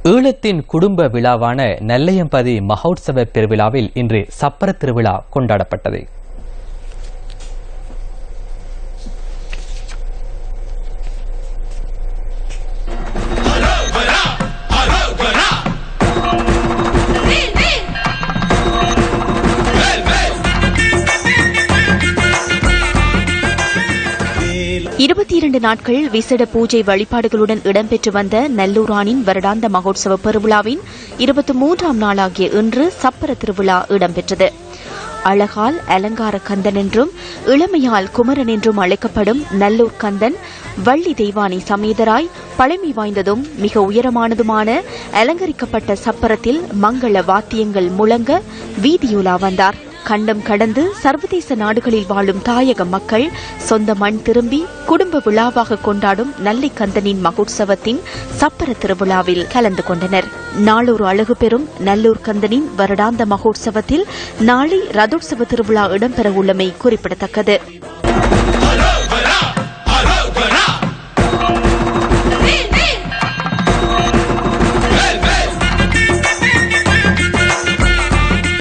ஈழத்தின் குடும்ப விழாவான நெல்லையம்பதி மகோத்சவ பெருவிழாவில் இன்று சப்பர திருவிழா கொண்டாடப்பட்டது. இருபத்தி 2 நாட்கள் விசேட பூஜை வழிபாடுகளுடன் இடம்பெற்று வந்த நல்லூரானின் வருடாந்த மகோத்சவ பெருவிழாவின் 23ஆம் நாளாகிய இன்று சப்பர திருவிழா இடம்பெற்றது. அழகால் அலங்கார கந்தன் என்றும் இளமையால் குமரன் என்றும் அழைக்கப்படும் நல்லூர் கந்தன் வள்ளி தெய்வானை சமேதராய் பழமை வாய்ந்ததும் மிக உயரமானதுமான அலங்கரிக்கப்பட்ட சப்பரத்தில் மங்கள வாத்தியங்கள் முழங்க வீதியுலா வந்தார். கண்டம் கடந்து சர்வதேச நாடுகளில் வாழும் தாயக மக்கள் சொந்த மண் திரும்பி குடும்ப விழாவாக கொண்டாடும் நல்லை கந்தனின் மகோத்சவத்தின் சப்பர திருவிழாவில் கலந்து கொண்டனர். நாளொரு அழகு பெறும் நல்லூர் கந்தனின் வருடாந்த மகோத்சவத்தில் நாளை ரதோற்சவ திருவிழா இடம்பெற உள்ளமை குறிப்பிடத்தக்கது.